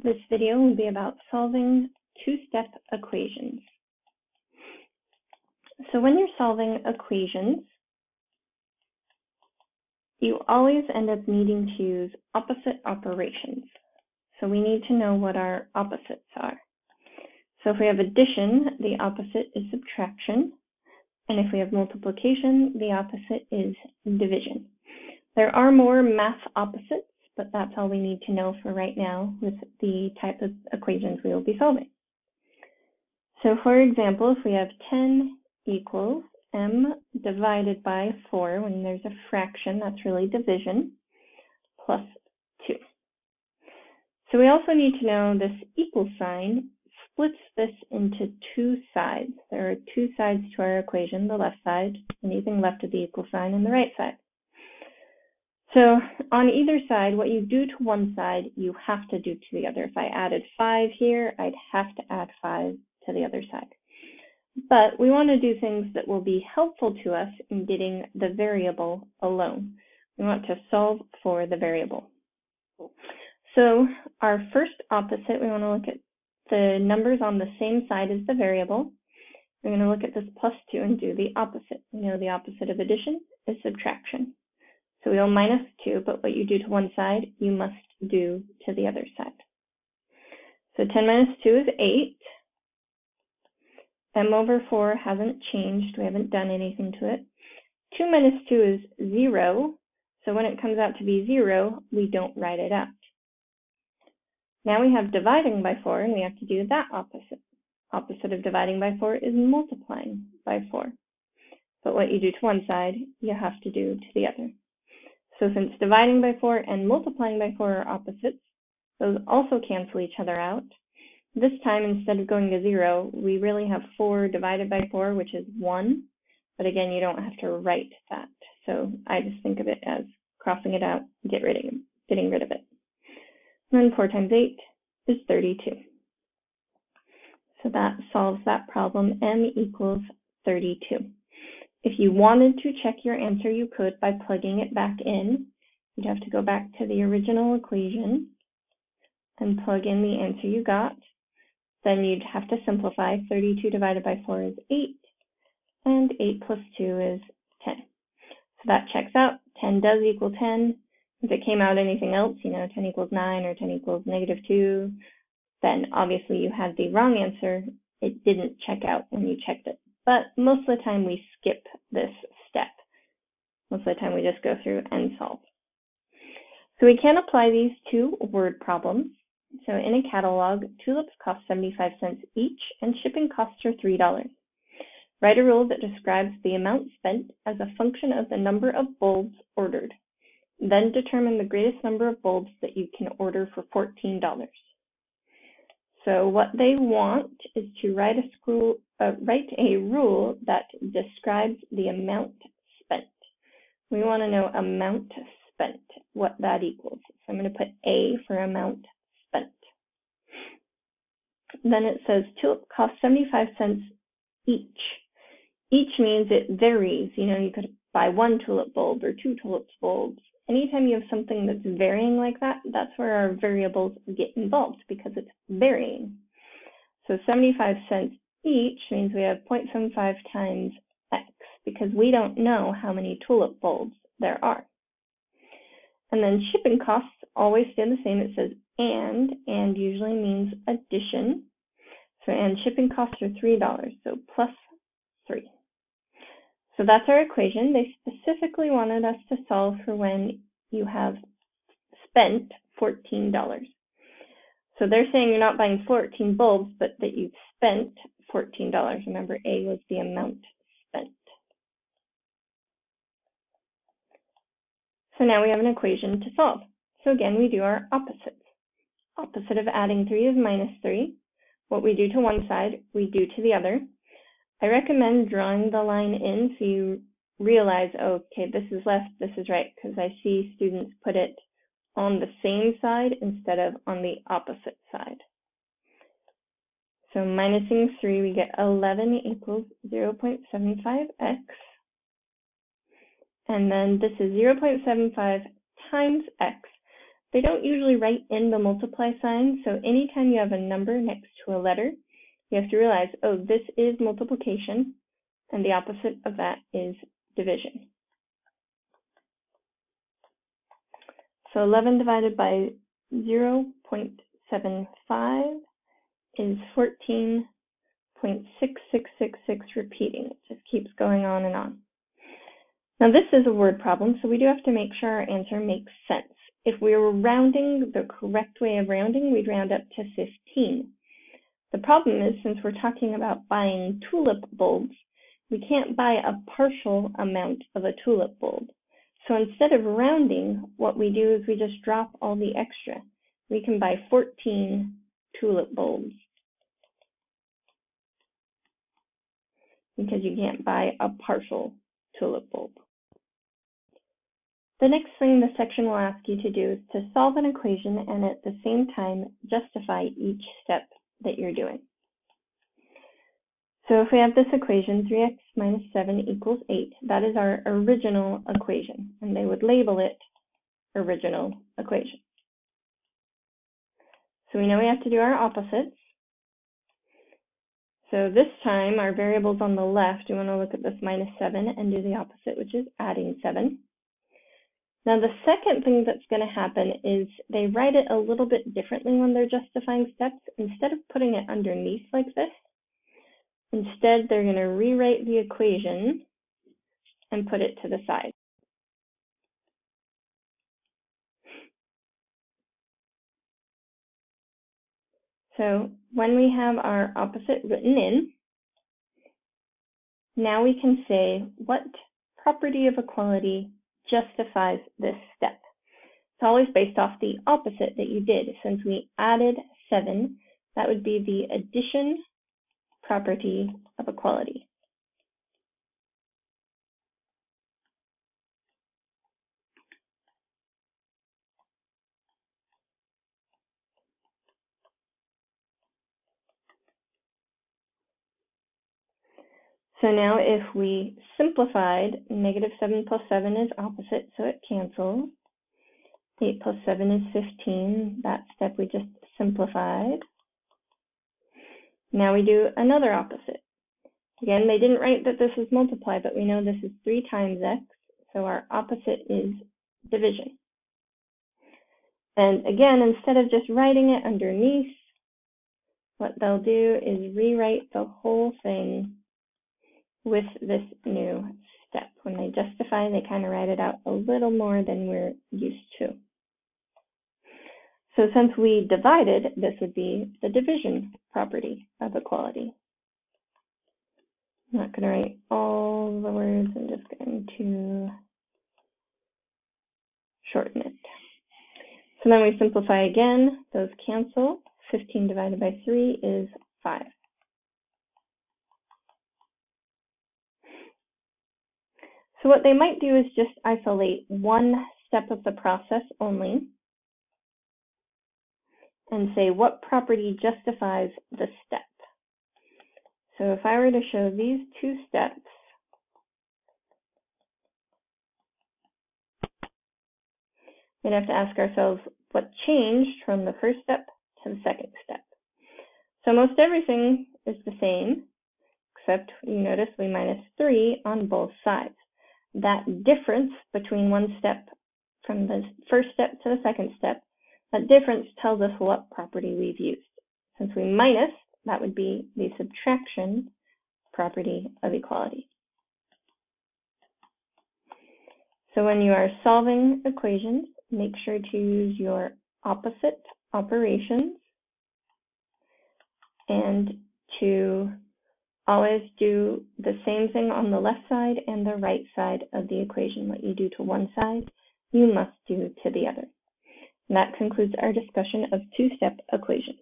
This video will be about solving two-step equations. So when you're solving equations, you always end up needing to use opposite operations. So we need to know what our opposites are. So if we have addition, the opposite is subtraction. And if we have multiplication, the opposite is division. There are more math opposites, but that's all we need to know for right now with the type of equations we will be solving. So for example, if we have 10 equals m divided by 4, when there's a fraction, that's really division, plus 2. So we also need to know this equal sign splits this into two sides. There are two sides to our equation, the left side, anything left of the equal sign, and the right side. So on either side, what you do to one side, you have to do to the other. If I added 5 here, I'd have to add 5 to the other side. But we want to do things that will be helpful to us in getting the variable alone. We want to solve for the variable. So our first opposite, we want to look at the numbers on the same side as the variable. We're going to look at this plus 2 and do the opposite. We know the opposite of addition is subtraction. So we'll minus 2, but what you do to one side, you must do to the other side. So 10 minus 2 is 8. M over 4 hasn't changed. We haven't done anything to it. 2 minus 2 is 0. So when it comes out to be 0, we don't write it out. Now we have dividing by 4, and we have to do that opposite. Opposite of dividing by 4 is multiplying by 4. But what you do to one side, you have to do to the other. So since dividing by 4 and multiplying by 4 are opposites, those also cancel each other out. This time, instead of going to 0, we really have 4 divided by 4, which is 1. But again, you don't have to write that. So I just think of it as crossing it out, getting rid of it. And then 4 times 8 is 32. So that solves that problem. M equals 32. If you wanted to check your answer, you could by plugging it back in. You'd have to go back to the original equation and plug in the answer you got. Then you'd have to simplify. 32 divided by 4 is 8, and 8 plus 2 is 10. So that checks out. 10 does equal 10. If it came out anything else, 10 equals 9 or 10 equals negative 2, then obviously you had the wrong answer. It didn't check out when you checked it. But most of the time we skip this step. Most of the time we just go through and solve. So we can apply these to word problems. So in a catalog, tulips cost 75 cents each and shipping costs are $3. Write a rule that describes the amount spent as a function of the number of bulbs ordered. Then determine the greatest number of bulbs that you can order for $14. So what they want is to write a rule that describes the amount spent. We want to know amount spent, what that equals. So I'm going to put A for amount spent. Then it says tulip costs 75 cents each. Each means it varies. You could buy 1 tulip bulb or 2 tulip bulbs. Anytime you have something that's varying like that, that's where our variables get involved because it's varying. So 75 cents each means we have 0.75 times x because we don't know how many tulip bulbs there are. And then shipping costs always stay the same. It says and usually means addition. So and shipping costs are $3, so plus 3. So that's our equation. They specifically wanted us to solve for when you have spent $14. So they're saying you're not buying 14 bulbs, but that you've spent $14. Remember, A was the amount spent. So now we have an equation to solve. So again, we do our opposites. Opposite of adding 3 is minus 3. What we do to one side, we do to the other. I recommend drawing the line in so you realize, okay, this is left, this is right, because I see students put it on the same side instead of on the opposite side. So minusing 3, we get 11 equals 0.75x. And then this is 0.75 times x. they don't usually write in the multiply sign, so anytime you have a number next to a letter, you have to realize, oh, this is multiplication, and the opposite of that is division. So 11 divided by 0.75 is 14.6666 repeating. It just keeps going on and on. Now this is a word problem, so we do have to make sure our answer makes sense. If we were rounding the correct way of rounding, we'd round up to 15. The problem is, since we're talking about buying tulip bulbs, we can't buy a partial amount of a tulip bulb. So instead of rounding, what we do is we just drop all the extra. We can buy 14 tulip bulbs because you can't buy a partial tulip bulb. The next thing the section will ask you to do is to solve an equation and at the same time justify each step that you're doing. So if we have this equation, 3x minus 7 equals 8, that is our original equation, and they would label it original equation. So we know we have to do our opposites. So this time, our variable's on the left. We want to look at this minus 7 and do the opposite, which is adding 7. Now the second thing that's going to happen is they write it a little bit differently when they're justifying steps. Instead of putting it underneath like this, instead they're going to rewrite the equation and put it to the side. So when we have our opposite written in, now we can say what property of equality justifies this step. It's always based off the opposite that you did. Since we added 7, that would be the addition property of equality. So now if we simplified, negative 7 plus 7 is opposite, so it cancels. 8 plus 7 is 15. That step we just simplified. Now we do another opposite. Again, they didn't write that this is multiply, but we know this is 3 times x, so our opposite is division. And again, instead of just writing it underneath, what they'll do is rewrite the whole thing with this new step. When they justify, they kind of write it out a little more than we're used to. So since we divided, this would be the division property of equality. I'm not going to write all the words, I'm just going to shorten it. So then we simplify again, those cancel. 15 divided by 3 is 5. So what they might do is just isolate one step of the process only and say what property justifies the step. So if I were to show these 2 steps, we'd have to ask ourselves what changed from the first step to the second step. So most everything is the same, except you notice we minus 3 on both sides. That difference between one step from the first step to the second step, that difference tells us what property we've used. Since we minus, that would be the subtraction property of equality. So when you are solving equations, make sure to use your opposite operations and to always do the same thing on the left side and the right side of the equation. What you do to one side, you must do to the other. And that concludes our discussion of 2-step equations.